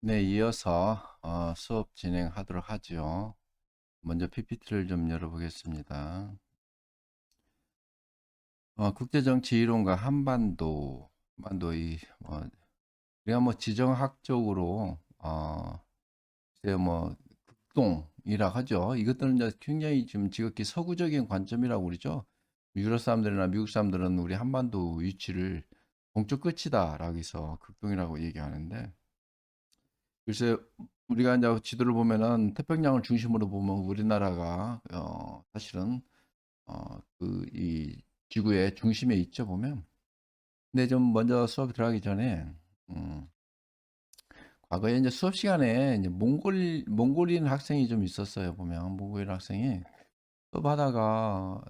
네, 이어서 수업 진행하도록 하죠. 먼저 PPT를 좀 열어보겠습니다. 국제정치 이론과 한반도 우리가 뭐 지정학적으로 글쎄요, 뭐 극동이라 하죠. 이것들은 이제 굉장히 지금 지극히 서구적인 관점이라고 그러죠. 유럽 사람들이나 미국 사람들은 우리 한반도 위치를 동쪽 끝이다라고 해서 극동이라고 얘기하는데, 글쎄 우리가 이제 지도를 보면은 태평양을 중심으로 보면 우리나라가 사실은 그 이 지구의 중심에 있죠 보면. 근데 좀 먼저 수업 들어가기 전에 음, 과거에 이제 수업 시간에 이제 몽골인 학생이 좀 있었어요 보면. 몽골인 학생이 수업하다가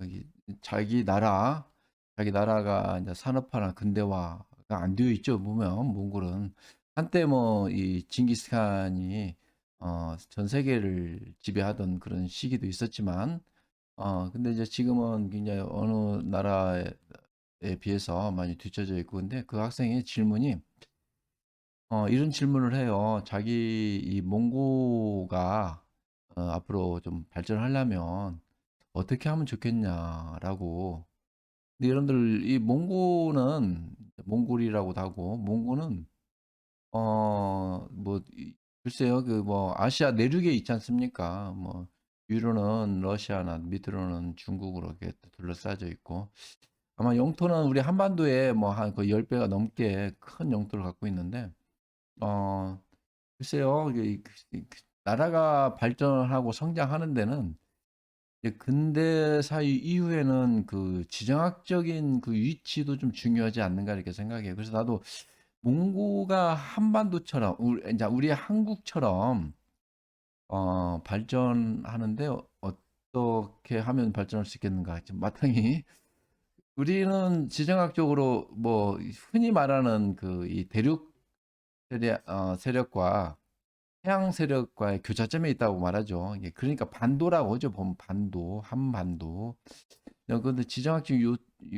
여기 자기 나라 자기 나라가 이제 산업화나 근대화가 안 되어 있죠 보면. 몽골은 한때 뭐 이 징기스칸이 전 세계를 지배하던 그런 시기도 있었지만, 근데 이제 지금은 굉장히 어느 나라에 비해서 많이 뒤처져 있고. 근데 그 학생의 질문이 이런 질문을 해요. 자기 이 몽고가 앞으로 좀 발전하려면 어떻게 하면 좋겠냐라고. 근데 여러분들 이 몽골이라고도 하고, 몽고는 글쎄요, 그 뭐 아시아 내륙에 있지 않습니까? 뭐 위로는 러시아나 밑으로는 중국으로 이렇게 둘러싸여 있고, 아마 영토는 우리 한반도에 뭐 한 거의 10배가 넘게 큰 영토를 갖고 있는데, 어 글쎄요, 나라가 발전하고 성장하는 데는 이제 근대사 이후에는 그 지정학적인 그 위치도 좀 중요하지 않는가 이렇게 생각해요. 그래서 나도 몽고가 한반도처럼 이제 우리 한국처럼 발전하는데 어떻게 하면 발전할 수 있겠는가. 지금 마땅히 우리는 지정학적으로 뭐 흔히 말하는 그 이 대륙 세력과 해양 세력과의 교차점에 있다고 말하죠. 이게 그러니까 반도라고 하죠. 보면 반도, 한반도. 근데 지정학적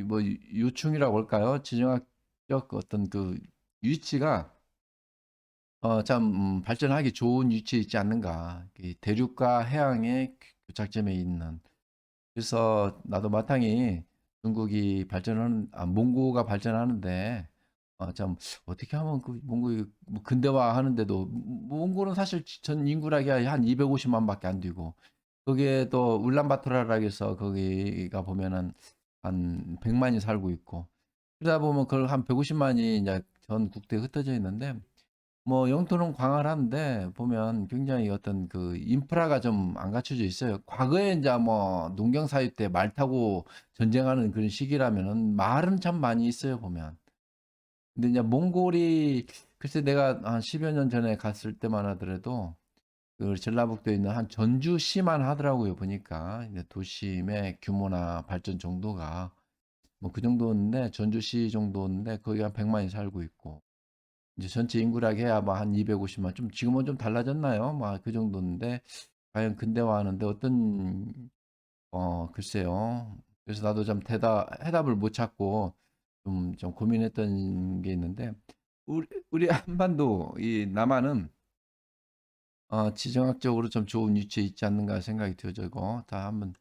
뭐 요충이라고 할까요? 지정학적 어떤 그 위치가 참 발전하기 좋은 위치에 있지 않는가. 이 대륙과 해양의 교착점에 있는. 그래서 나도 마땅히 몽고가 발전하는데 참 어떻게 하면 그 몽고이 뭐 근대화 하는데도, 몽고는 사실 전 인구락이 한 250만밖에 안 되고, 거기에 또 울란바토르라고 해서 거기가 보면은 한 100만이 살고 있고, 그러다 보면 그걸 한 150만이 이제 전 국대에 흩어져 있는데, 뭐 영토는 광활한데 보면 굉장히 어떤 그 인프라가 좀 안 갖춰져 있어요. 과거에 이제 뭐 농경 사회 때 말 타고 전쟁하는 그런 시기라면은 말은 참 많이 있어요 보면. 근데 이제 몽골이, 글쎄 내가 한 10여 년 전에 갔을 때만 하더라도 그 전라북도에 있는 한 전주시만 하더라고요 보니까. 이제 도심의 규모나 발전 정도가 뭐 그 정도인데, 전주시 정도인데 거기 한 100만이 살고 있고, 이제 전체 인구락 해야 뭐 한 250만, 좀 지금은 좀 달라졌나요? 뭐 그 정도인데, 과연 근대화하는데 어떤 글쎄요. 그래서 나도 좀 해답을 못 찾고 좀 고민했던 게 있는데, 우리 한반도 이 남한은 지정학적으로 좀 좋은 위치에 있지 않는가 생각이 들어지고, 다 한번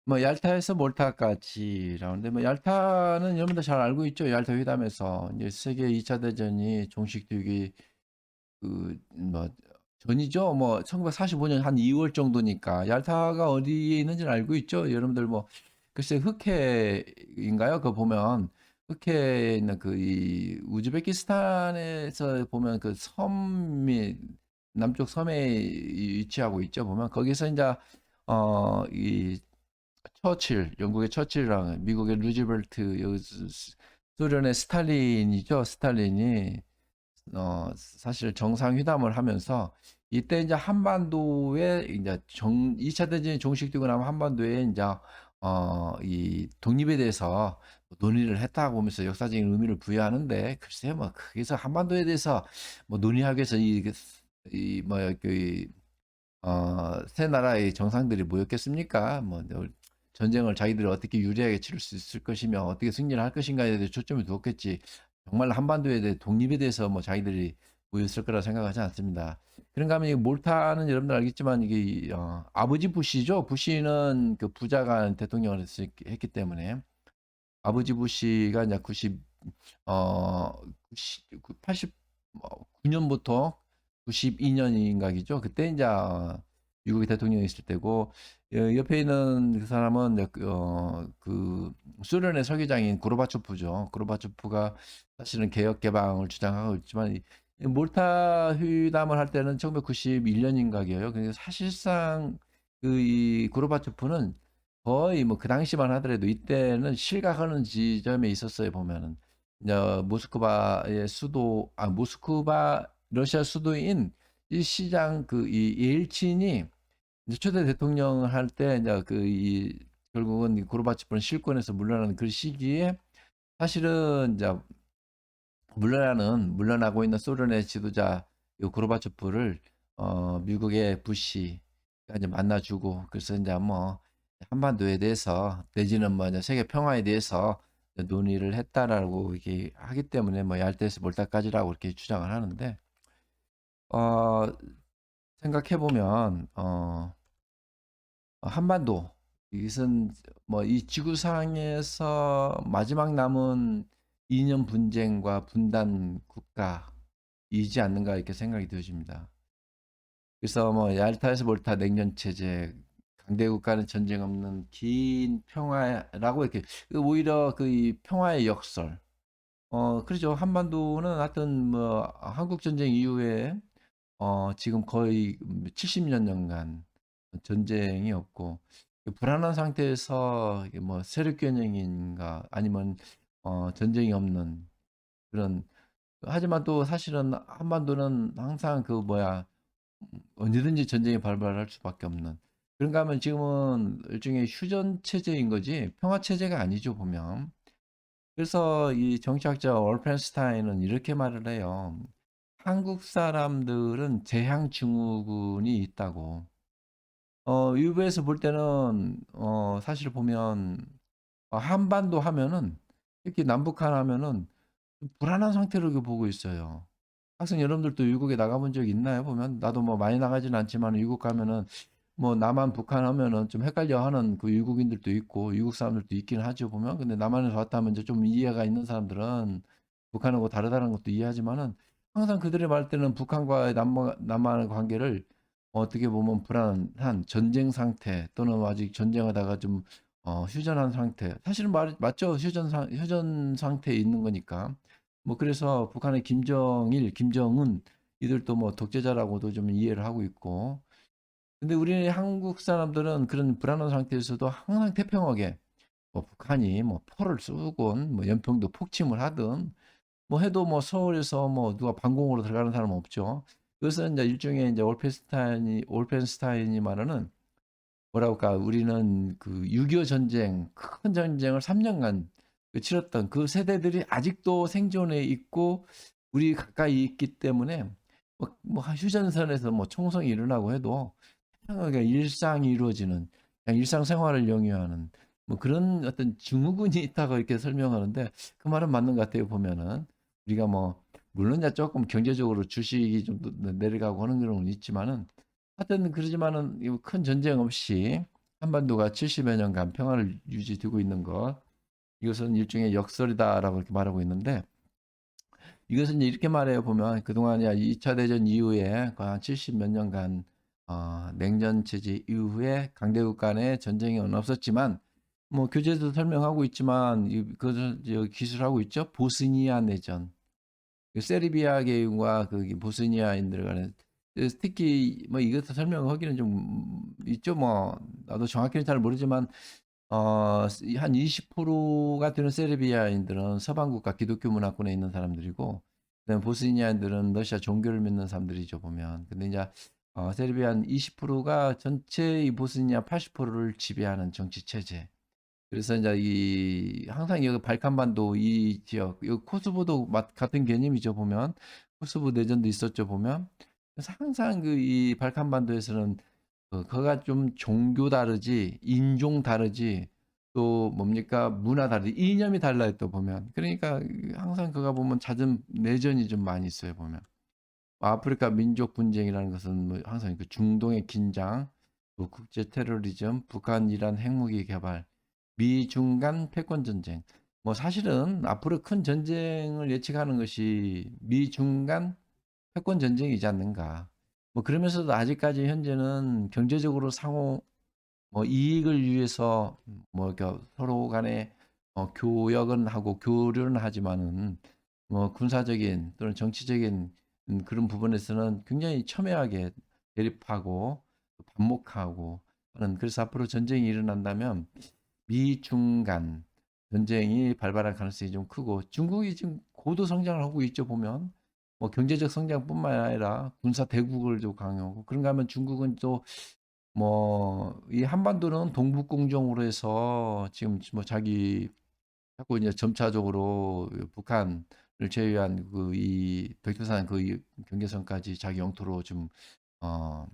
뭐 얄타에서 몰타까지라는데, 뭐 얄타는 여러분들 잘 알고 있죠. 얄타 회담에서 이제 세계 2차 대전이 종식되기 뭐 전이죠. 뭐 1945년 한 2월 정도니까 얄타가 어디에 있는지는 알고 있죠. 여러분들 뭐 글쎄 흑해인가요? 그거 보면 흑해에 있는 그 이 우즈베키스탄에서 보면 그 섬이 남쪽 섬에 위치하고 있죠. 보면 거기서 이제 이 영국의 처칠이랑 미국의 루즈벨트, 소련의 스탈린이죠. 스탈린이 사실 정상회담을 하면서, 이때 이제 한반도에 이제 2차 대전이 종식되고 나면 한반도에 이제 이 독립에 대해서 논의를 했다고 보면서 역사적인 의미를 부여하는데, 글쎄 뭐 거기서 한반도에 대해서 뭐 논의하기 위해서 세 나라의 정상들이 모였겠습니까? 뭐 전쟁을 자기들이 어떻게 유리하게 치를 수 있을 것이며 어떻게 승리를 할 것인가에 대해 초점을 두었겠지. 정말 한반도에 대해 독립에 대해서 뭐 자기들이 였을 거라 생각하지 않습니다. 그런가 하면 이 몰타는 여러분들 알겠지만 이게 아버지 부시죠. 부시는 그 부자가 대통령을 했기 때문에 아버지 부시가 이제 89년부터 92년인가기죠. 그때 이제 미국의 대통령이 있을 때고 옆에 있는 그 사람은 그 소련의 서기장인 고르바초프죠. 고르바초프가 사실은 개혁 개방을 주장하고 있지만 이 몰타 회담을 할 때는 1991년인가기요. 그래서 사실상 그 이 고르바초프는 거의 뭐 그 당시만 하더라도 이때는 실각하는 지점에 있었어요. 보면은 이제 모스크바의 수도 모스크바 러시아 수도인 이 시장 그 이 예일친이 이제 초대 대통령을 할 때 이제 그 이 결국은 이 고르바초프는 실권에서 물러나는 그 시기에 사실은 이제 물러나고 있는 소련의 지도자 요 고르바초프를 미국의 부시가 이제 만나주고 그래서 이제 뭐 한반도에 대해서 내지는 뭐 이제 세계 평화에 대해서 논의를 했다라고 이렇게 하기 때문에 뭐 얄데스 몰타까지라고 이렇게 주장을 하는데 어 생각해 보면 한반도 이것은 뭐 이 지구상에서 마지막 남은 이념 분쟁과 분단 국가이지 않는가 이렇게 생각이 되어집니다. 그래서 뭐 얄타에서 몰타 냉전 체제, 강대 국가는 전쟁 없는 긴 평화라고 이렇게 오히려 그 이 평화의 역설. 그렇죠. 한반도는 하여튼 뭐 한국 전쟁 이후에 지금 거의 70년간 전쟁이 없고 불안한 상태에서 이게 뭐 세력 겨냥인가 아니면 전쟁이 없는 그런 하지만 또 사실은 한반도는 항상 그 뭐야 언제든지 전쟁이 발발할 수밖에 없는 그런가 하면 지금은 일종의 휴전 체제인 거지 평화 체제가 아니죠 보면. 그래서 이 정치학자 올펜스타인은 이렇게 말을 해요. 한국 사람들은 재향 증후군이 있다고. 유부에서 볼 때는 사실 보면 한반도 하면은 특히 남북한 하면은 좀 불안한 상태로 이렇게 보고 있어요. 학생 여러분들도 미국에 나가본 적 있나요? 보면 나도 뭐 많이 나가진 않지만 미국 가면은 뭐 남한 북한 하면은 좀 헷갈려하는 그 미국인들도 있고 미국 사람들도 있긴 하죠 보면 근데 남한에서 왔다 하면 이제 좀 이해가 있는 사람들은 북한하고 다르다는 것도 이해하지만은 항상 그들의 말 때는 북한과의 남한의 관계를 어떻게 보면 불안한 전쟁 상태 또는 아직 전쟁하다가 좀 휴전한 상태 사실은 맞죠 휴전 상태에 있는 거니까 뭐 그래서 북한의 김정일, 김정은 이들도 뭐 독재자라고도 좀 이해를 하고 있고 근데 우리 한국 사람들은 그런 불안한 상태에서도 항상 태평하게 뭐 북한이 뭐 포를 쏘건 뭐 연평도 폭침을 하든 뭐 해도 뭐 서울에서 뭐 누가 방공으로 들어가는 사람은 없죠. 그것은 이제 일종의 이제 올펜스타인이 말하는 뭐라고 할까 우리는 그 6.25 전쟁 큰 전쟁을 3년간 그 치렀던 그 세대들이 아직도 생존해 있고 우리 가까이 있기 때문에 뭐 휴전선에서 뭐 총성이 일어나고 해도 그러니까 일상이 이루어지는 그냥 일상생활을 영위하는 뭐 그런 어떤 증후군이 있다고 이렇게 설명하는데 그 말은 맞는 것 같아요 보면은 우리가 뭐 물론 이제 조금 경제적으로 주식이 좀 내려가고 하는 경우는 있지만은 하여튼 그러지만은 큰 전쟁 없이 한반도가 70여 년간 평화를 유지되고 있는 것 이것은 일종의 역설이다라고 이렇게 말하고 있는데 이것은 이제 이렇게 말해요 보면 그동안 2차 대전 이후에 거의 한 70 몇 년간 냉전 체제 이후에 강대국 간의 전쟁은 없었지만 뭐 교재도 설명하고 있지만 그것을 기술하고 있죠 보스니아 내전 그 세르비아계와 그 보스니아인들 간에 특히 뭐 이것도 설명하기는 좀 있죠 뭐 나도 정확히는 잘 모르지만 한 20%가 되는 세르비아인들은 서방 국가 기독교 문화권에 있는 사람들이고, 그다음에 보스니아인들은 러시아 종교를 믿는 사람들이죠, 보면. 근데 이제, 세르비아 한 20%가 전체 이 보스니아 80%를 지배하는 정치 체제. 그래서 이제 항상 여기 발칸반도 이 지역, 이 코스보도 같은 개념이죠, 보면. 코스보 내전도 있었죠, 보면. 그래서 항상 이 발칸반도에서는 그가 좀 종교 다르지, 인종 다르지, 또 뭡니까 문화 다르지, 이념이 달라요 또 보면. 그러니까 항상 그가 보면 잦은 내전이 좀 많이 있어요 보면. 아프리카 민족 분쟁이라는 것은 뭐 항상 그 중동의 긴장, 또 국제 테러리즘, 북한 이란 핵무기 개발, 미중 간 패권 전쟁. 뭐 사실은 앞으로 큰 전쟁을 예측하는 것이 미중 간 패권 전쟁이지 않는가. 뭐 그러면서도 아직까지 현재는 경제적으로 상호 뭐 이익을 위해서 뭐 이렇게 서로 간에 교역은 하고 교류는 하지만은 뭐 군사적인 또는 정치적인 그런 부분에서는 굉장히 첨예하게 대립하고 반목하고 하는, 그래서 앞으로 전쟁이 일어난다면 미중 간 전쟁이 발발할 가능성이 좀 크고, 중국이 지금 고도 성장을 하고 있죠. 보면 뭐 경제적 성장뿐만 아니라 군사 대국을 좀 강요하고, 그런가 하면 중국은 또 뭐 이 한반도는 동북공정으로 해서 지금 뭐 자기 자꾸 이제 점차적으로 북한을 제외한 그 이 백두산 그 경계선까지 자기 영토로 좀 어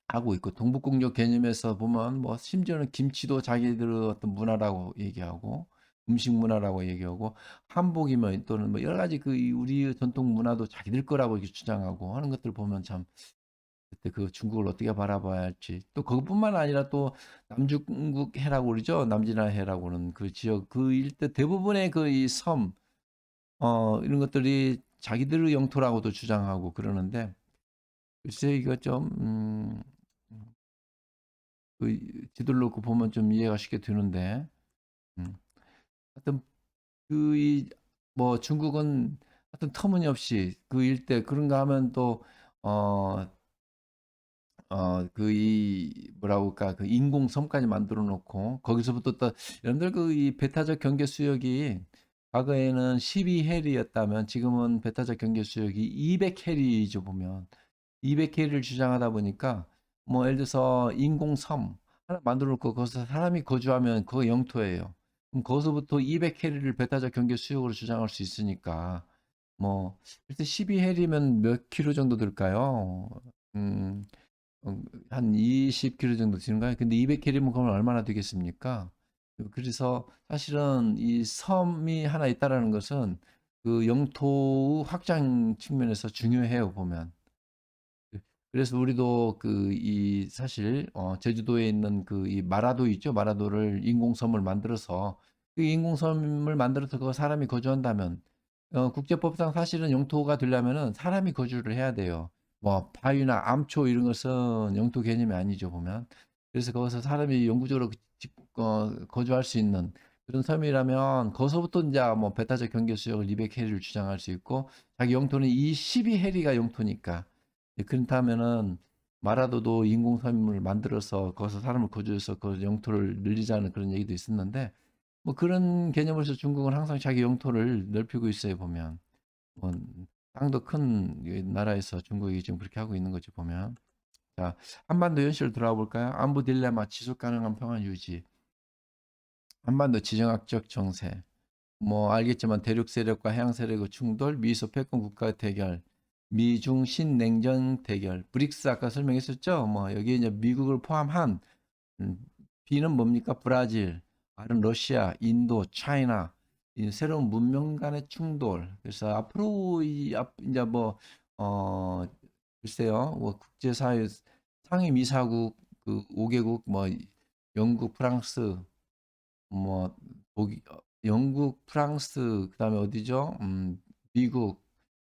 하고 있고, 동북공정 개념에서 보면 뭐 심지어는 김치도 자기들의 어떤 문화라고 얘기하고, 음식 문화라고 얘기하고, 한복이면 또는 뭐 여러 가지 그 우리의 전통 문화도 자기들 거라고 이렇게 주장하고 하는 것들 보면 참 그때 그 중국을 어떻게 바라봐야 할지, 또 그것뿐만 아니라 또 남중국 해라고 그러죠. 남진아 해라고는 그 지역 그 일대 대부분의 그 이 섬 이런 것들이 자기들의 영토라고도 주장하고 그러는데, 글쎄 이거 좀 그 지도를 놓고 보면 좀 이해가 쉽게 되는데, 음, 하여튼 그 이 뭐 중국은 하여튼 터무니없이 그 일대 그런가 하면 또 어 그 이 뭐라고 할까 그 인공섬까지 만들어 놓고 거기서부터 또 여러분들 그 이 배타적 경계 수역이 과거에는 12해리였다면 지금은 배타적 경계 수역이 200해리죠. 보면 200해리를 주장하다 보니까 뭐 예를 들어서 인공섬 하나 만들어 놓고 거기서 사람이 거주하면 그거 영토예요. 그럼 거기서부터 200해리를 배타적 경계 수역으로 주장할 수 있으니까 뭐 일단 12해리면 몇 킬로 정도 될까요? 음, 한 20km 정도 되는가요? 근데 200km면 그건 얼마나 되겠습니까? 그래서 사실은 이 섬이 하나 있다라는 것은 그 영토 확장 측면에서 중요해요, 보면. 그래서 우리도 그 이 사실 제주도에 있는 그 이 마라도 있죠. 마라도를 인공섬을 만들어서 그 인공섬을 만들어서 그 사람이 거주한다면 국제법상 사실은 영토가 되려면은 사람이 거주를 해야 돼요. 뭐 바위나 암초 이런 것은 영토 개념이 아니죠, 보면. 그래서 거기서 사람이 영구적으로 거주할 수 있는 그런 섬이라면 거기서부터 이제 뭐 배타적 경계 수역을 200해리를 주장할 수 있고, 자기 영토는 이 12해리가 영토니까. 그렇다면은 마라도도 인공섬을 만들어서 거기서 사람을 거주해서 그 영토를 늘리자는 그런 얘기도 있었는데, 뭐 그런 개념으로서 중국은 항상 자기 영토를 넓히고 있어요, 보면. 뭐 땅도 큰 나라에서 중국이 지금 그렇게 하고 있는 거지, 보면. 자, 한반도 현실로 돌아와 볼까요? 안보 딜레마, 지속 가능한 평화 유지, 한반도 지정학적 정세. 뭐 알겠지만 대륙 세력과 해양 세력의 충돌, 미소 패권 국가 대결, 미중 신냉전 대결, 브릭스 아까 설명했었죠. 뭐 여기 이제 미국을 포함한 음, B는 뭡니까? 브라질, R은 러시아, 인도, 차이나, 이 새로운 문명 간의 충돌. 그래서 앞으로 이제 뭐 어, 글쎄요, 뭐 국제사회 상임이사국 그 5개국 뭐 영국, 프랑스, 뭐 독일, 영국, 프랑스, 그다음에 어디죠? 미국,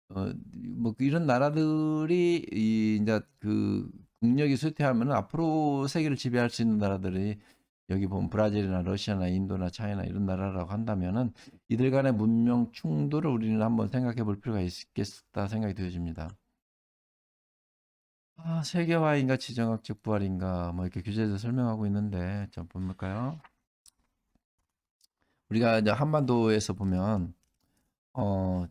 뭐 이런 나라들이 이 이제 그 국력이 쇠퇴하면은 앞으로 세계를 지배할 수 있는 나라들이 여기 보면 브라질이나 러시아나 인도나 차이나 이런 나라라고 한다면은 이들 간의 문명 충돌을 우리는 한번 생각해 볼 필요가 있겠다 생각이 되어집니다. 세계화인가 지정학적 부활인가 뭐 이렇게 규제에서 설명하고 있는데 좀 볼까요? 우리가 이제 한반도에서 보면 어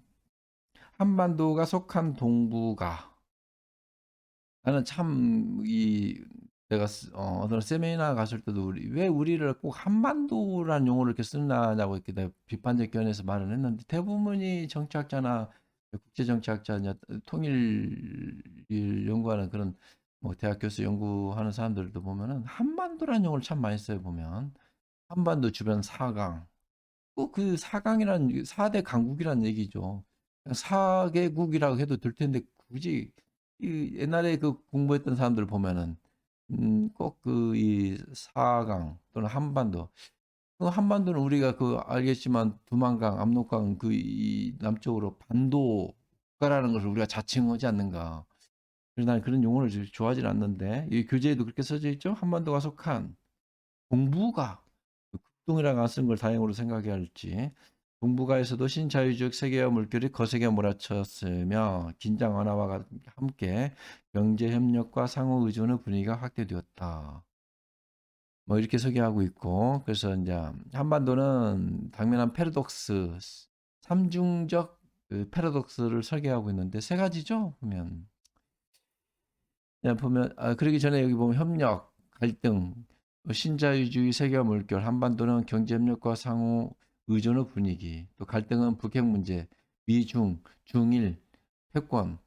한반도가 속한 동북아. 나는 참 이 내가 어떤 세미나 갔을 때도 왜 우리를 꼭 한반도라는 용어를 이렇게 쓰느냐고 이렇게 내가 비판적 견해에서 말을 했는데, 대부분이 정치학자나 국제 정치학자냐 통일을 연구하는 그런 뭐 대학 교수 연구하는 사람들도 보면은 한반도라는 용어를 참 많이 써요, 보면. 한반도 주변 4강. 꼭 그 4강이란 4대 강국이란 얘기죠. 4개국이라고 해도 될 텐데 굳이 이 옛날에 그 공부했던 사람들 보면은 꼭 그 이 4강 또는 한반도 그 한반도는 우리가 그 알겠지만 두만강, 압록강 그 이 남쪽으로 반도 국가라는 것을 우리가 자칭하지 않는가. 그래서 난 그런 용어를 좋아하지 않는데 이 교재에도 그렇게 써져 있죠. 한반도가 속한 동북아 국동이라고 안 쓴 걸 다행으로 생각해야 할지. 동북아에서도 신자유주의 세계화 물결이 거세게 몰아쳤으며 긴장 완화와 함께 경제 협력과 상호 의존의 분위기가 확대되었다. 뭐 이렇게 소개하고 있고 그래서 이제 한반도는 당면한 패러독스 삼중적 그 패러독스를 설계하고 있는데 세 가지죠 보면 그냥 보면 그러기 전에 여기 보면 협력 갈등 신자유주의 세계화 물결 한반도는 경제 협력과 상호 의존의 분위기 또 갈등은 북핵 문제 미중 중일 패권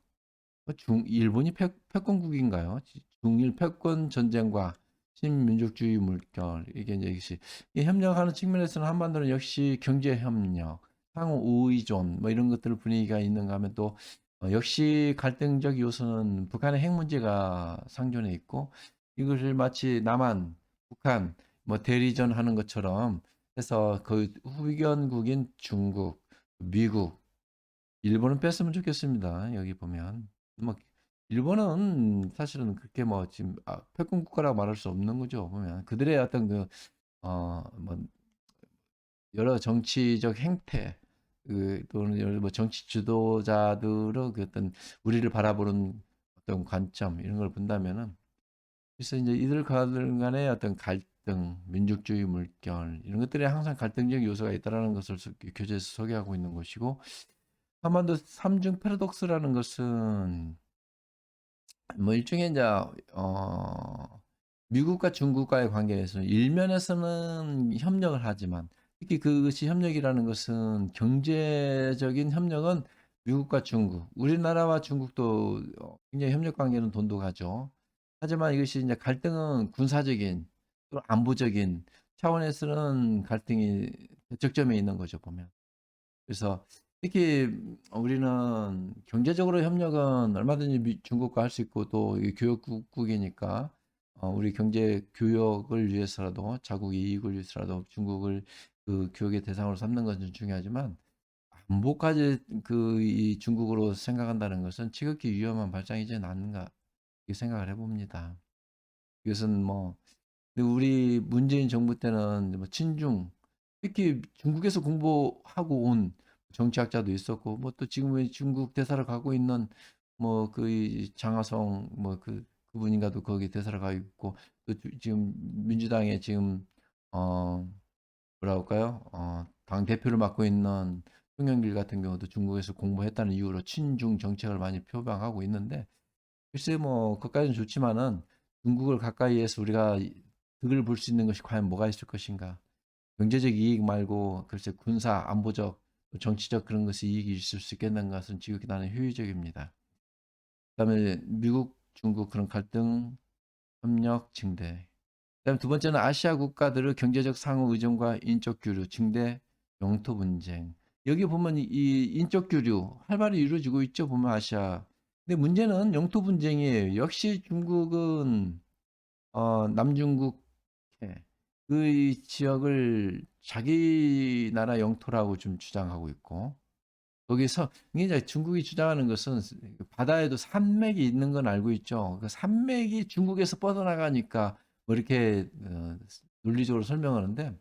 일본이 패권국인가요? 중일 패권 전쟁과 신민족주의 물결 이게 이제 역시 이 협력하는 측면에서는 한반도는 역시 경제 협력, 상호 의존 뭐 이런 것들 분위기가 있는가 하면 또 역시 갈등적 요소는 북한의 핵 문제가 상존해 있고 이것을 마치 남한, 북한 뭐 대리전 하는 것처럼 해서 그 후견국인 중국, 미국 일본은 뺐으면 좋겠습니다. 여기 보면 뭐 일본은 사실은 그렇게 뭐 지금 패권 국가라고 말할 수 없는 거죠. 보면 그들의 어떤 그 뭐 여러 정치적 행태 그 또는 여러 뭐 정치 지도자들의 그 어떤 우리를 바라보는 어떤 관점 이런 걸 본다면은 그래서 이제 이들 간의 어떤 갈등, 민족주의 물결 이런 것들이 항상 갈등적 요소가 있다라는 것을 교재에서 소개하고 있는 것이고 한반도 삼중 패러독스라는 것은 뭐 일종의 이제 미국과 중국과의 관계에서 일면에서는 협력을 하지만 특히 그것이 협력이라는 것은 경제적인 협력은 미국과 중국, 우리나라와 중국도 굉장히 협력 관계는 돈독하죠. 하지만 이것이 이제 갈등은 군사적인 또 안보적인 차원에서는 갈등이 대척점에 있는 거죠, 보면. 그래서 특히 우리는 경제적으로 협력은 얼마든지 중국과 할 수 있고 또 교역국이니까 우리 경제 교역을 위해서라도 자국 이익을 위해서라도 중국을 그 교역의 대상으로 삼는 것은 중요하지만 안보까지 그 이 중국으로 생각한다는 것은 지극히 위험한 발상이지 않는가 이렇게 생각을 해봅니다. 이것은 뭐 근데 우리 문재인 정부 때는 뭐 친중, 특히 중국에서 공부하고 온 정치학자도 있었고, 뭐 또 지금 중국 대사를 가고 있는 뭐 그 장하성 뭐 그분인가도 거기 대사를 가고 있고, 또 지금 민주당의 지금 어 뭐라 할까요? 당 대표를 맡고 있는 송영길 같은 경우도 중국에서 공부했다는 이유로 친중 정책을 많이 표방하고 있는데, 글쎄 뭐 그까지는 좋지만은 중국을 가까이에서 우리가 득을 볼 수 있는 것이 과연 뭐가 있을 것인가? 경제적 이익 말고 글쎄 군사, 안보적, 정치적 그런 것이 이익이 있을 수 있겠는 것은 지극히 나는 효율적입니다. 그다음에 미국, 중국 그런 갈등, 협력, 증대. 그다음에 두 번째는 아시아 국가들의 경제적 상호 의존과 인적 교류, 증대, 영토 분쟁. 여기 보면 이 인적 교류 활발히 이루어지고 있죠. 보면 아시아. 근데 문제는 영토 분쟁이에요. 역시 중국은 남중국 그 지역을 자기 나라 영토라고 좀 주장하고 있고 거기서 이제 중국이 주장하는 것은 바다에도 산맥이 있는 건 알고 있죠. 그 산맥이 중국에서 뻗어나가니까 뭐 이렇게 논리적으로 설명하는데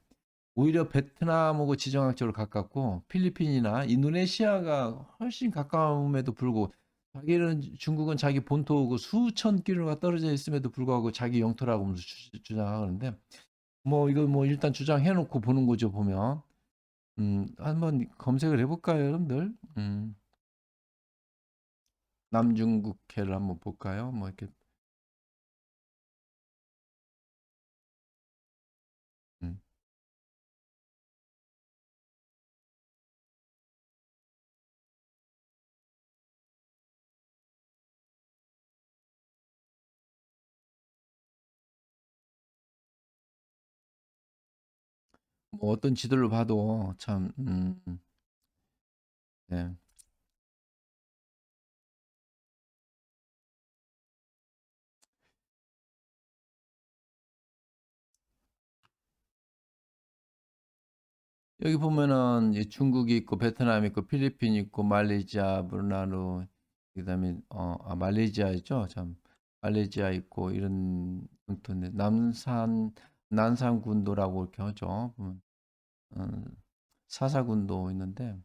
오히려 베트남하고 지정학적으로 가깝고 필리핀이나 인도네시아가 훨씬 가까움에도 불구하고 자기는 중국은 자기 본토고 수천 킬로가 떨어져 있음에도 불구하고 자기 영토라고 하면서 주장하는데 뭐 이거 뭐 일단 주장해 놓고 보는 거죠 보면 한번 검색을 해볼까요 여러분들 남중국해를 한번 볼까요 뭐 이렇게 음, 뭐 어떤 지도를 봐도 참 네. 여기 보면은 이 중국이 있고 베트남이 있고 필리핀 있고 말레이시아, 브루나이, 그다음에 말레이시아 있죠. 참 말레이시아 있고 이런 영토인데 난산군도라고 이렇게 하죠. 어, 사사군도 있는데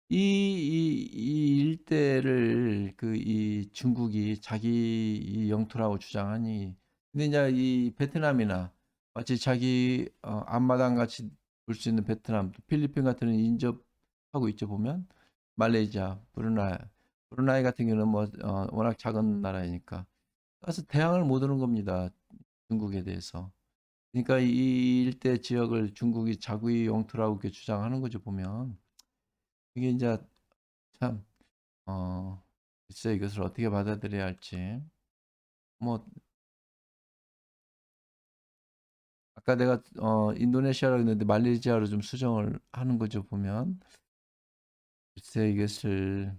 이 일대를 그 이 중국이 자기 이 영토라고 주장하니 근데 이제 이 베트남이나 마치 자기 앞마당 같이 볼 수 있는 베트남, 또 필리핀 같은 데 인접하고 있죠 보면 말레이시아, 브루나이 같은 경우는 뭐 워낙 작은 나라이니까 그래서 대항을 못 하는 겁니다 중국에 대해서. 그러니까 이 일대 지역을 중국이 자국의 영토라고 이렇게 주장하는 거죠 보면 이게 이제 참 글쎄 이것을 어떻게 받아들여야 할지. 뭐 아까 내가 인도네시아라고 했는데 말레이시아로 좀 수정을 하는 거죠 보면. 글쎄 이것을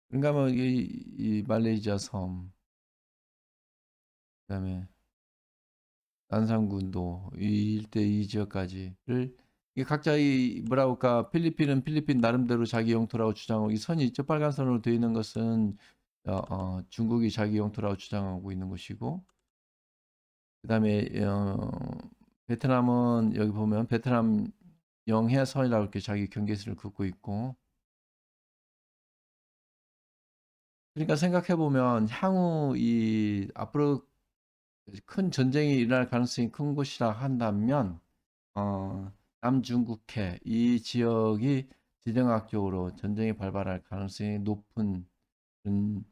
그러니까 뭐 이 말레이시아 섬 그다음에 난상군도 이 일대 이 지역까지를 이게 각자 이 뭐라고 할까 필리핀은 필리핀 나름대로 자기 영토라고 주장하고 이 선이 있죠 빨간 선으로 되어 있는 것은 중국이 자기 영토라고 주장하고 있는 것이고 그다음에 베트남은 여기 보면 베트남 영해선이라고 이렇게 자기 경계선을 긋고 있고 그러니까 생각해 보면 향후 이 앞으로 큰 전쟁이 일어날 가능성이 큰 곳이라 한다면 어, 남중국해 이 지역이 지정학적으로 전쟁이 발발할 가능성이 높은 그런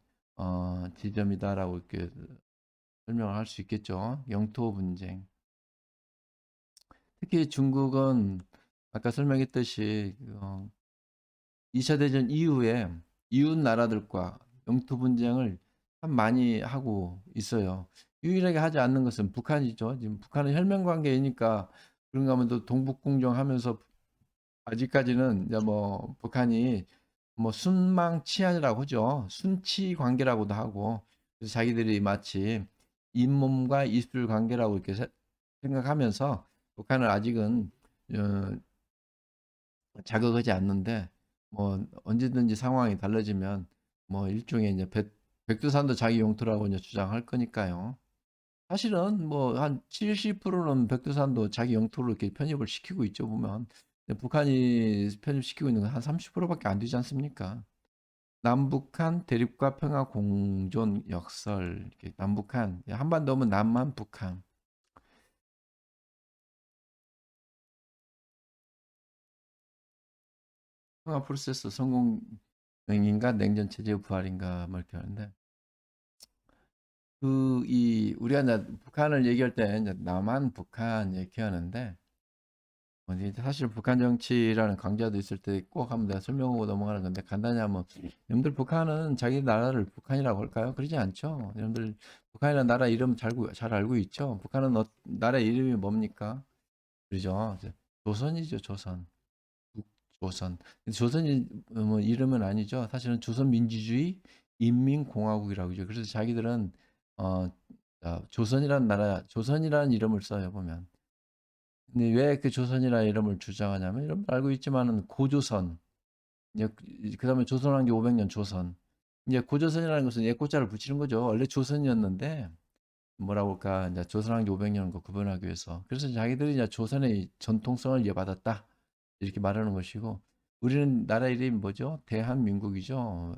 지점이다라고 이렇게 설명을 할 수 있겠죠. 영토 분쟁. 특히 중국은 아까 설명했듯이 2차 대전 이후에 이웃 나라들과 영토 분쟁을 참 많이 하고 있어요. 유일하게 하지 않는 것은 북한이죠. 지금 북한은 혈맹 관계이니까 그런가 하면 또 동북공정 하면서 아직까지는 이제 뭐 북한이 뭐 순망 치안이라고 하죠. 순치 관계라고도 하고 그래서 자기들이 마치 잇몸과 입술 관계라고 이렇게 생각하면서 북한은 아직은 어, 자극하지 않는데 뭐 언제든지 상황이 달라지면 뭐 일종의 이제 백두산도 자기 용토라고 이제 주장할 거니까요. 사실은 뭐 한 70%는 백두산도 자기 영토로 이렇게 편입을 시키고 있죠 보면. 근데 북한이 편입시키고 있는 건 한 30%밖에 안 되지 않습니까? 남북한 대립과 평화 공존 역설 이렇게 남북한 한반도면 남한 북한 평화 프로세스 성공인가 냉전 체제 부활인가 뭐 이렇게 하는데 그 이 우리가 이제 북한을 얘기할 때 이제 남한 북한 얘기하는데 사실 북한 정치라는 강좌도 있을 때 꼭 한번 내가 설명하고 넘어가는 건데 간단히 하면 여러분들 북한은 자기 나라를 북한이라고 할까요? 그러지 않죠. 여러분들 북한이라는 나라 이름 잘 알고 있죠. 북한은 나라 이름이 뭡니까? 그러죠. 조선이죠, 조선. 조선. 조선이 뭐 이름은 아니죠. 사실은 조선민주주의 인민공화국이라고 하죠. 그래서 자기들은 어, 조선이라는 나라, 조선이라는 이름을 써요 보면. 근데 왜 그 조선이라는 이름을 주장하냐면 여러분 알고 있지만은 고조선, 이제 그다음에 조선왕조 500년 조선. 이제 고조선이라는 것은 옛고자를 붙이는 거죠. 원래 조선이었는데 뭐라고 할까 이제 조선왕조 500년과 구분하기 위해서. 그래서 자기들이 이제 조선의 전통성을 이어받았다 이렇게 말하는 것이고 우리는 나라 이름이 뭐죠? 대한민국이죠.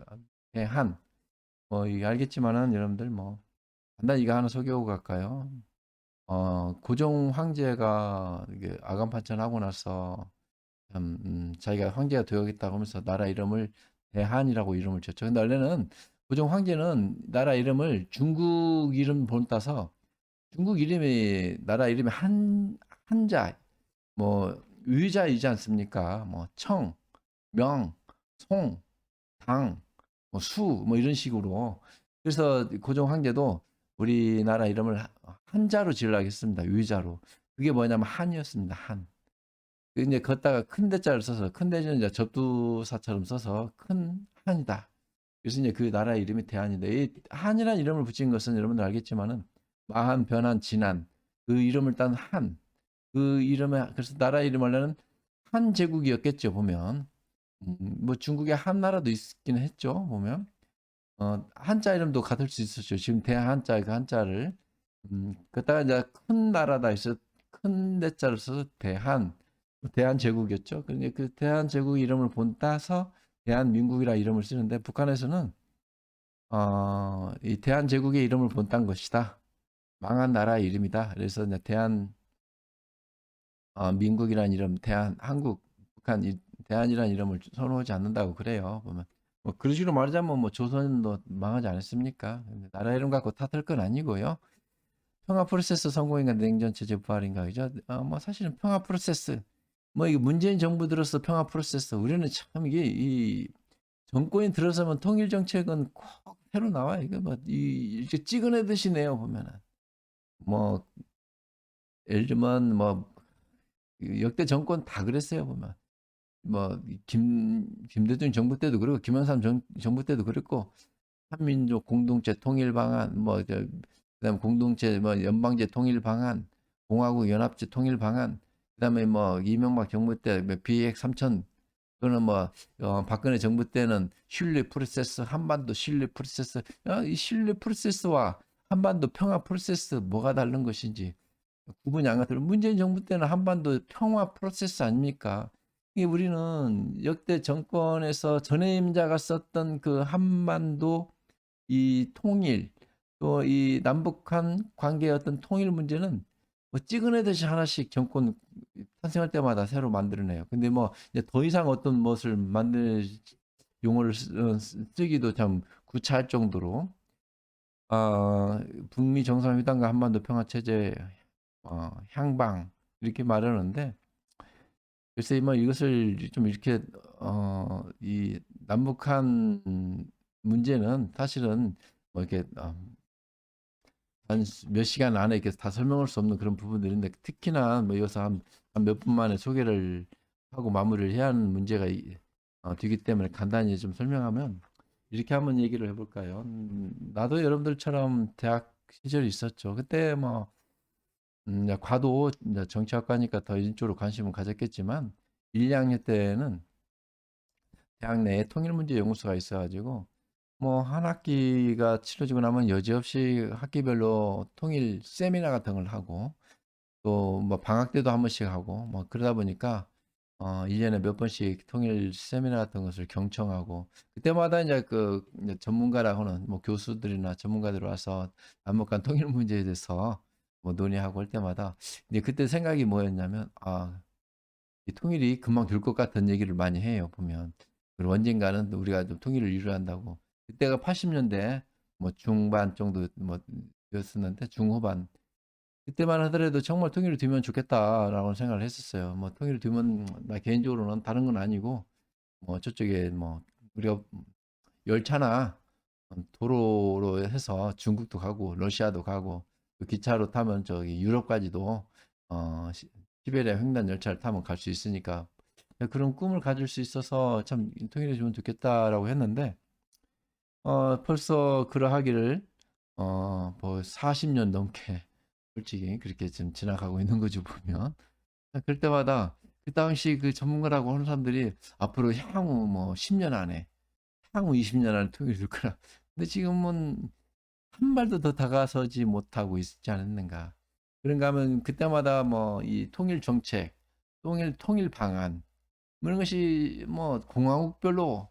대한. 뭐 이게 알겠지만은 여러분들 뭐 간단히 이거 하나 소개하고 갈까요? 고종 황제가 이게 아간판전하고 나서 참, 자기가 황제가 되어야겠다고 하면서 나라 이름을 대한이라고 이름을 지었죠. 근데 원래는 고종 황제는 나라 이름을 중국 이름 본 따서 중국 이름이 나라 이름이 한자 뭐 위자이지 않습니까? 뭐 청, 명, 송, 당, 뭐 수, 뭐 이런 식으로. 그래서 고종 황제도 우리나라 이름을 한자로 지으려고 했습니다. 위자로. 그게 뭐냐면 한이었습니다. 한. 이제 걷다가 큰 대자를 써서 큰 대자는 이제 접두사처럼 써서 큰 한이다. 그래서 이제 그 나라 이름이 대한인데, 이 한이라는 이름을 붙인 것은 여러분들 알겠지만은 마한, 변한, 진한 그 이름을 딴 한, 그 이름에 그래서 나라 이름 원래는 한 제국이었겠죠 보면. 뭐 중국에 한 나라도 있긴 했죠 보면. 한자 이름도 같을 수 있었죠. 지금 대한자 그 한자를 그다가 이제 큰 나라다 해서 큰 대자를 써서 대한, 대한제국이었죠. 근데 그 대한제국 이름을 본따서 대한민국이라 이름을 쓰는데, 북한에서는 이 대한제국의 이름을 본딴 것이다. 망한 나라의 이름이다. 그래서 이제 민국이라는 이름, 대한, 한국, 북한, 대한이라는 이름을 선호하지 않는다고 그래요. 보면. 뭐, 그런 식으로 말하자면, 뭐, 조선도 망하지 않았습니까? 근데 나라 이름 갖고 탓할 건 아니고요. 평화 프로세스 성공인가, 냉전 체제 부활인가, 그죠? 뭐, 사실은 평화 프로세스, 뭐, 이게 문재인 정부 들어서 평화 프로세스, 우리는 참 이게, 이, 정권이 들어서면 통일 정책은 꼭 새로 나와요. 이거 뭐, 이렇게 찍어내듯이 내요, 보면은. 뭐, 예를 들면, 뭐, 역대 정권 다 그랬어요, 보면. 뭐 김대중 정부 때도 그렇고 김영삼 정부 때도 그랬고, 한민족 공동체 통일 방안, 그다음 공동체 뭐 연방제 통일 방안, 공화국 연합제 통일 방안, 그다음에 뭐 이명박 정부 때 비핵 3천, 그거는 뭐 박근혜 정부 때는 신뢰 프로세스, 한반도 신뢰 프로세스. 이 신뢰 프로세스와 한반도 평화 프로세스 뭐가 다른 것인지 구분이 안 가더라고요. 문재인 정부 때는 한반도 평화 프로세스 아닙니까? 이게 우리는 역대 정권에서 전임자가 썼던 그 한반도 이 통일, 또 이 남북한 관계의 어떤 통일 문제는 뭐 찍어내듯이 하나씩 정권 탄생할 때마다 새로 만들어내요. 근데 뭐 이제 더 이상 어떤 것을 만들 용어를 쓰기도 참 구차할 정도로 북미 정상회담과 한반도 평화 체제 향방 이렇게 말하는데, 글쎄 뭐 이것을 좀 이렇게 이 남북한 문제는 사실은 뭐 이렇게 한 몇 시간 안에 이렇게 다 설명할 수 없는 그런 부분들인데, 특히나 뭐 이것을 한 몇 분 만에 소개를 하고 마무리를 해야 하는 문제가 되기 때문에 간단히 좀 설명하면, 이렇게 한번 얘기를 해볼까요? 나도 여러분들처럼 대학 시절이 있었죠. 그때 뭐 이제 과도 이제 정치학과니까 더 이쪽으로 관심을 가졌겠지만, 1, 2학년 때는 대학 내에 통일문제 연구소가 있어가지고 뭐 한 학기가 치러지고 나면 여지없이 학기별로 통일 세미나 같은 걸 하고, 또 뭐 방학 때도 한 번씩 하고, 뭐 그러다 보니까 1년에 몇 번씩 통일 세미나 같은 것을 경청하고, 그때마다 이제 그 이제 전문가라 하는 뭐 교수들이나 전문가들 와서 남북한 통일 문제에 대해서 뭐 논의하고 할 때마다 이제 그때 생각이 뭐였냐면, 이 통일이 금방 될 것 같은 얘기를 많이 해요, 보면. 그리고 언젠가는 우리가 좀 통일을 이루어야 한다고. 그때가 80년대 뭐 중반 정도 뭐 였었는데, 중후반. 그때만 하더라도 정말 통일이 되면 좋겠다라고 생각을 했었어요. 뭐 통일이 되면 나 개인적으로는 다른 건 아니고, 뭐 저쪽에 뭐 우리가 열차나 도로로 해서 중국도 가고 러시아도 가고, 또 기차로 타면 저기 유럽까지도 시베리아 횡단 열차를 타면 갈 수 있으니까, 그런 꿈을 가질 수 있어서 참 통일해주면 좋겠다라고 했는데, 벌써 그러하기를 뭐 40년 넘게 솔직히 그렇게 좀 지나가고 있는 거죠 보면. 그럴 때마다 그 당시 그 전문가라고 하는 사람들이 앞으로 향후 뭐 10년 안에, 향후 20년 안에 통일이 될 거라. 근데 지금은 한 발도 더 다가서지 못하고 있지 않았는가. 그런가 하면 그때마다 뭐 이 통일 정책, 통일 방안, 뭐 이런 것이 뭐 공화국별로,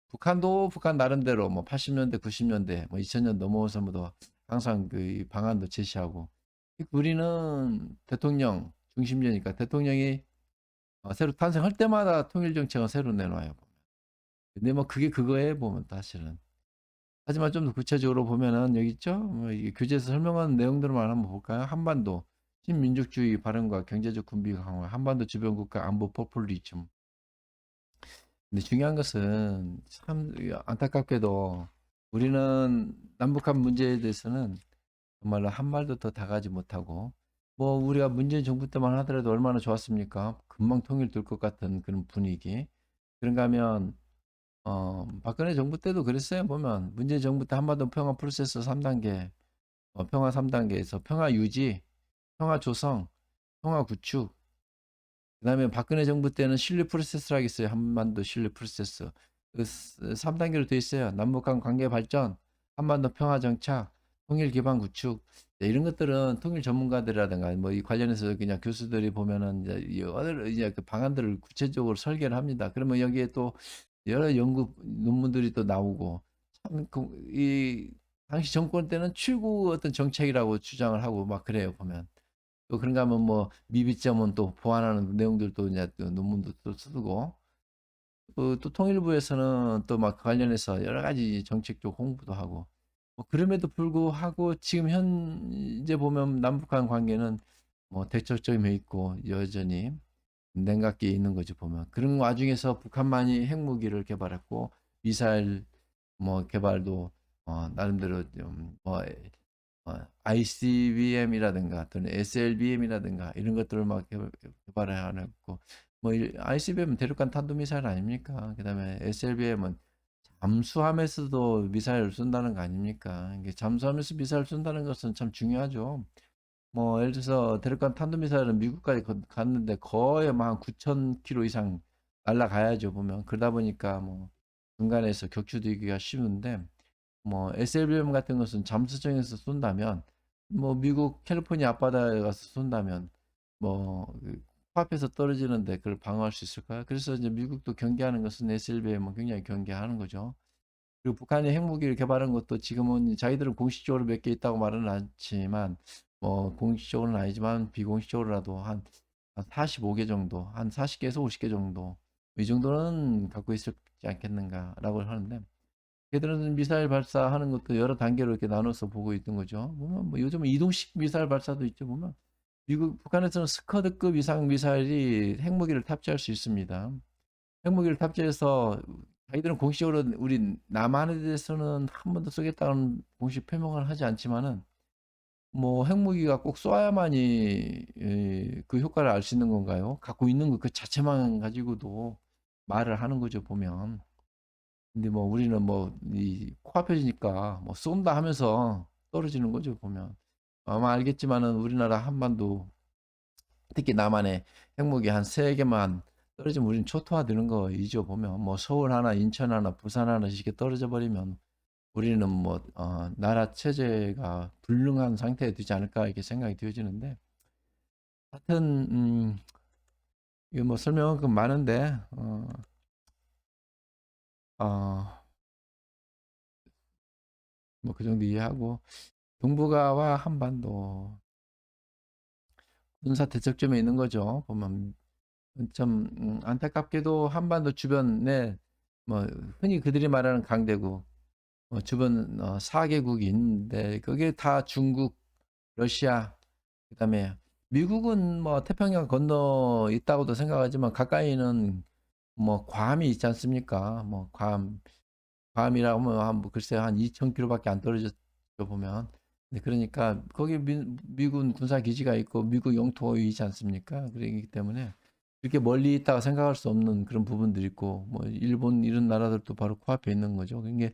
북한도 북한 나름대로 뭐 80년대, 90년대, 뭐 2000년 넘어서부터 항상 그 방안도 제시하고, 우리는 대통령 중심제니까 대통령이 새로 탄생할 때마다 통일 정책을 새로 내놔요. 근데 뭐 그게 그거에 보면 사실은. 하지만 좀 더 구체적으로 보면은 여기 있죠? 뭐 이 교재에서 설명하는 내용들만 한번 볼까요? 한반도 신민족주의 발언과 경제적 군비 강화, 한반도 주변 국가 안보 포퓰리즘. 근데 중요한 것은 참 안타깝게도 우리는 남북한 문제에 대해서는 정말로 한 말도 더 다가지 못하고, 뭐 우리가 문재인 정부 때만 하더라도 얼마나 좋았습니까? 금방 통일될 것 같은 그런 분위기. 그런가 하면 박근혜 정부 때도 그랬어요. 보면 문재인 정부 때 한반도 평화 프로세스 3단계, 평화 3단계에서 평화 유지, 평화 조성, 평화 구축. 그다음에 박근혜 정부 때는 신뢰 프로세스라고 있어요. 한반도 신뢰 프로세스. 그 3단계로 돼 있어요. 남북 간 관계 발전, 한반도 평화 정착, 통일 기반 구축. 네, 이런 것들은 통일 전문가들이라든가 뭐 이 관련해서 그냥 교수들이 보면은 이제 여러 이제 그 방안들을 구체적으로 설계를 합니다. 그러면 여기에 또 여러 연구 논문들이 또 나오고 참 이 당시 정권 때는 최고 어떤 정책이라고 주장을 하고 막 그래요, 보면. 또 그런가 하면 뭐 미비점은 또 보완하는 내용들도 이제 또 논문도 또 쓰고 또 통일부에서는 또 막 관련해서 여러 가지 정책적 홍보도 하고 뭐 그럼에도 불구하고 지금 현재 보면 남북한 관계는 뭐 대척점에 있고 여전히 냉각기에 있는 거지 보면 그런 와중에서 북한만이 핵무기를 개발했고 미사일 뭐 개발도 나름대로 좀뭐 ICBM이라든가 또는 SLBM이라든가 이런 것들을 막 개발을 하고 뭐 ICBM은 대륙간 탄도미사일 아닙니까? 그다음에 SLBM은 잠수함에서도 미사일을 쏜다는 거 아닙니까? 이게 잠수함에서 미사일 쏜다는 것은 참 중요하죠. 뭐 예를 들어서 대륙간 탄도미사일은 미국까지 갔는데 거의 뭐 한 9,000km 이상 날아가야죠 보면 그러다 보니까 뭐 중간에서 격추되기가 쉬운데 뭐 SLBM 같은 것은 잠수정에서 쏜다면 뭐 미국 캘리포니아 앞바다에 가서 쏜다면 뭐그 코앞에서 떨어지는데 그걸 방어할 수 있을까요? 그래서 이제 미국도 경계하는 것은 SLBM은 굉장히 경계하는 거죠. 그리고 북한이 핵무기를 개발한 것도 지금은 자기들은 공식적으로 몇 개 있다고 말은 않지만 뭐 공식적으로는 아니지만 비공식적으로라도 한 45개 정도, 한 40개에서 50개 정도 이 정도는 갖고 있지 않겠는가라고 하는데 걔들은 미사일 발사하는 것도 여러 단계로 이렇게 나눠서 보고 있는 거죠. 보면 뭐 요즘은 이동식 미사일 발사도 있죠. 보면 북한에서는 스커드급 이상 미사일이 핵무기를 탑재할 수 있습니다. 핵무기를 탑재해서 자기들은 공식적으로 우리 남한에 대해서는 한 번도 쓰겠다는 공식 표명을 하지 않지만은 뭐 핵무기가 꼭 쏴야만이 그 효과를 알 수 있는 건가요? 갖고 있는 것 그 자체만 가지고도 말을 하는 거죠, 보면. 근데 뭐 우리는 뭐 이 코앞이니까 뭐 쏜다 하면서 떨어지는 거죠, 보면. 아마 알겠지만은 우리나라 한반도 특히 남한에 핵무기 한 세 개만 떨어지면 우리는 초토화되는 거이죠, 보면. 뭐 서울 하나, 인천 하나, 부산 하나 이렇게 떨어져 버리면 우리는 뭐 나라 체제가 불능한 상태에 되지 않을까 이렇게 생각이 되어지는데 하여튼 이거 뭐 설명은 그 많은데 어, 뭐 그 정도 이해하고 동북아와 한반도 군사 대척점에 있는 거죠. 보면 참 안타깝게도 한반도 주변에 뭐 흔히 그들이 말하는 강대국 주변 4개국이 있는데 그게 다 중국, 러시아, 그다음에 미국은 뭐 태평양 건너 있다고도 생각하지만 가까이는 뭐 괌이 있지 않습니까? 뭐 괌이라고 하면 한 뭐 글쎄 한 2,000km밖에 안 떨어졌죠 보면. 네, 그러니까 거기 미군 군사 기지가 있고 미국 영토이지 않습니까? 그렇기 때문에 이렇게 멀리 있다가 생각할 수 없는 그런 부분들이 있고 뭐 일본 이런 나라들도 바로 코앞에 있는 거죠. 그게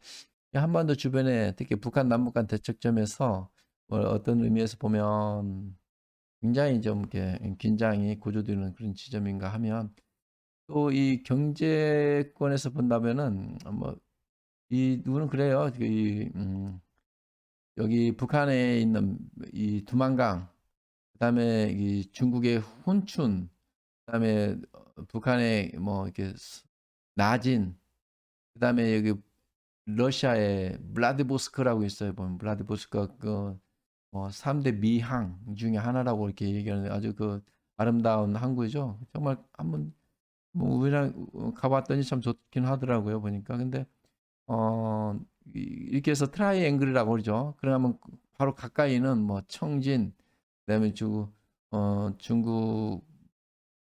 한반도 주변에 특히 북한 남북 간 대척점에서 뭐 어떤 의미에서 보면 굉장히 좀 이렇게 긴장이 고조되는 그런 지점인가 하면 또 이 경제권에서 본다면은 뭐 이 누구는 그래요. 여기 북한에 있는 이 두만강, 그다음에 이 중국의 훈춘, 그다음에 북한의 뭐 이렇게 나진, 그다음에 여기 러시아의 블라디보스크라고 있어요. 보면 블라디보스크가 그 3대 미항 중에 하나라고 이렇게 얘기하는 아주 그 아름다운 항구죠. 정말 한번 뭐 우리랑 가봤더니 참 좋긴 하더라고요. 보니까. 근데 이렇게 해서 트라이앵글이라고 그러죠. 그러면 바로 가까이는 뭐 청진, 그다음에 중국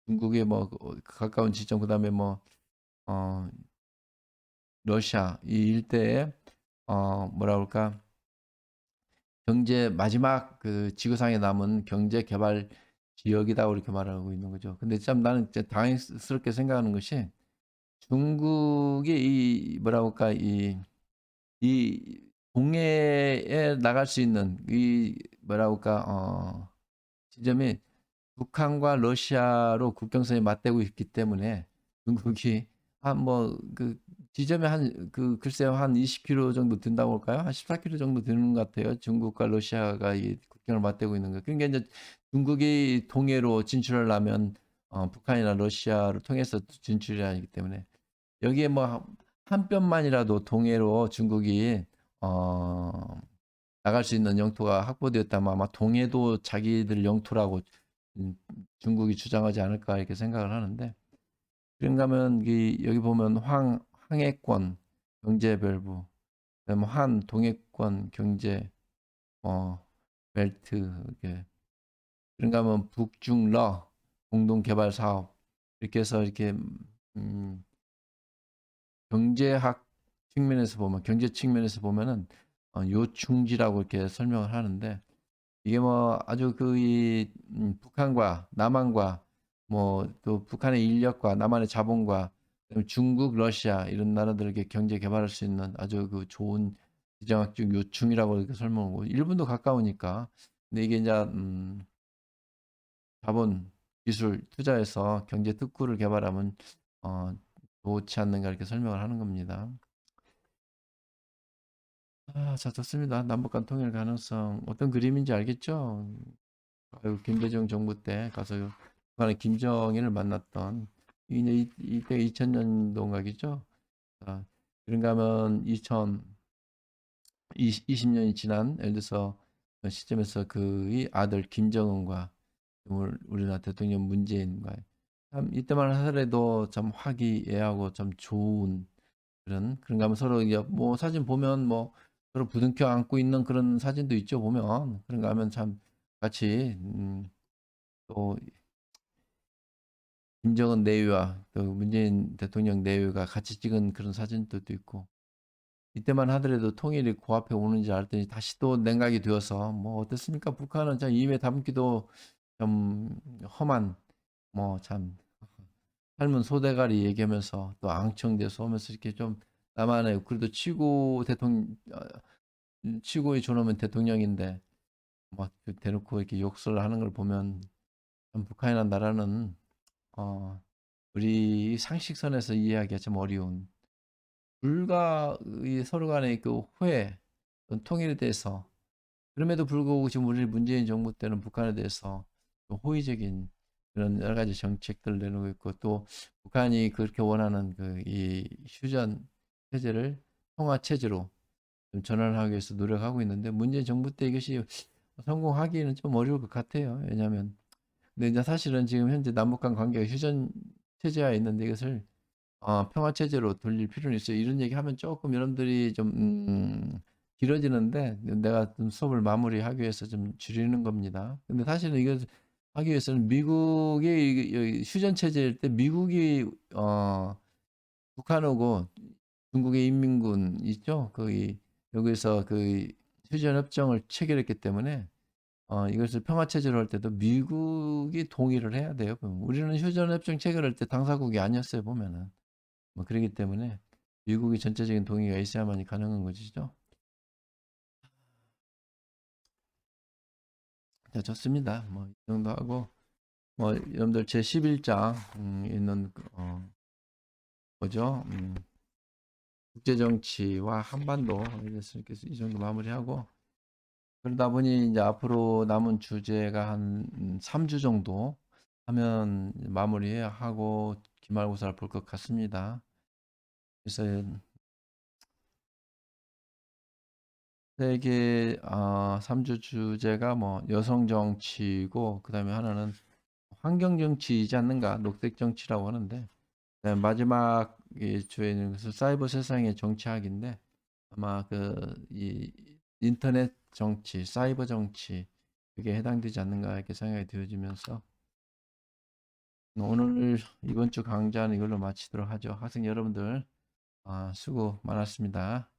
중국의 뭐 가까운 지점, 그다음에 뭐 어, 러시아 이 일대에 뭐라 그럴까 경제 마지막 그 지구상에 남은 경제 개발 지역이다 이렇게 말하고 있는 거죠. 근데 참 나는 이제 당황스럽게 생각하는 것이 중국이 이 뭐라 그럴까 이 동해에 나갈 수 있는 이 뭐라 그럴까 지점이 북한과 러시아로 국경선이 맞대고 있기 때문에 중국이 한 뭐 그 지점에 한 글쎄요 한 20km 정도 된다고 할까요? 한 14km 정도 되는 것 같아요. 중국과 러시아가 이 국경을 맞대고 있는 거. 그러니까 이제 중국이 동해로 진출하려면 북한이나 러시아를 통해서 진출해야 하기 때문에 여기에 뭐 한 뼘만이라도 동해로 중국이 어 나갈 수 있는 영토가 확보되었다면 아마 동해도 자기들 영토라고 음, 중국이 주장하지 않을까 이렇게 생각을 하는데 그런가 하면 여기 보면 항해권 경제별부 그다음에 동해권 경제 어 벨트 이렇게 그런가 하면 북중러 공동 개발 사업 이렇게 해서 이렇게 음, 경제학 측면에서 보면 경제 측면에서 보면은 요충지라고 이렇게 설명을 하는데 이게 뭐 아주 북한과 남한과 뭐 또 북한의 인력과 남한의 자본과 그다음에 중국, 러시아 이런 나라들에게 경제 개발할 수 있는 아주 좋은 지정학적 요충이라고 이렇게 설명하고 일본도 가까우니까 근데 이게 이제 자본, 기술 투자해서 경제 특구를 개발하면 어, 좋지 않는가 이렇게 설명을 하는 겁니다. 자, 좋습니다. 남북 간 통일 가능성 어떤 그림인지 알겠죠? 김대중 정부 때 가서 북한의 김정일을 만났던 이제 이때 2000년도인가겠죠? 아, 그런가 하면 20년이 지난 예를 들어서 시점에서 그의 아들 김정은과 우리나라 대통령 문재인과 참 이때만 하더라도 참 화기애애하고 참 좋은 그런가 하면 서로 이제 뭐 사진 보면 뭐 서로 부둥켜 안고 있는 그런 사진도 있죠 보면 그런가 하면 참 같이 또 김정은 내외와 또 문재인 대통령 내외가 같이 찍은 그런 사진들도 있고 이때만 하더라도 통일이 코앞에 오는지 알았더니 다시 또 냉각이 되어서 뭐 어떻습니까? 북한은 참 입에 담기도 좀 험한 뭐 참 삶은 소대가리 얘기하면서 또 앙청돼서 오면서 이렇게 좀 나만의 그래도 최고의 존엄은 대통령인데 막 대놓고 이렇게 욕설 하는 걸 보면 참 북한이라는 나라는 우리 상식선에서 이해하기가 좀 어려운 불과 이 서로 간의 호혜, 통일에 대해서 그럼에도 불구하고 지금 우리 문재인 정부 때는 북한에 대해서 좀 호의적인 그런 여러 가지 정책들을 내놓고 있고 또 북한이 그렇게 원하는 이 휴전 체제를 통화 체제로 좀 전환하기 위해서 노력하고 있는데 문재인 정부 때 이것이 성공하기는 좀 어려울 것 같아요. 왜냐하면 근데 이제 사실은 지금 현재 남북 간 관계가 휴전 체제화에 있는데 이것을 평화 체제로 돌릴 필요는 있어요. 이런 얘기하면 조금 여러분들이 좀 길어지는데 내가 좀 수업을 마무리하기 위해서 좀 줄이는 겁니다. 근데 사실은 이거 하기 위해서는 미국의 휴전 체제일 때 미국이 북한하고 중국의 인민군 있죠? 여기서 휴전 협정을 체결했기 때문에 이것을 평화 체제로 할 때도 미국이 동의를 해야 돼요. 우리는 휴전 협정 체결할 때 당사국이 아니었어요, 보면은. 뭐 그러기 때문에 미국의 전체적인 동의가 있어야만이 가능한 것이죠. 자, 좋습니다. 뭐 이 정도 하고 뭐 여러분들 제 11장 있는 뭐죠? 국제 정치와 한반도 이래서 이렇게 이 정도 마무리하고 그러다 보니 이제 앞으로 남은 주제가 한 3주 정도 하면 마무리하고 기말고사를 볼 것 같습니다. 그래서 세계 3주 주제가 뭐 여성 정치고 그다음에 하나는 환경 정치이지 않는가 녹색 정치라고 하는데 그다음에 마지막 주에는 사이버 세상의 정치학인데 아마 이 인터넷 정치, 사이버 정치 그게 해당되지 않는가 이렇게 생각이 되어지면서 오늘 이번 주 강좌는 이걸로 마치도록 하죠. 학생 여러분들 수고 많았습니다.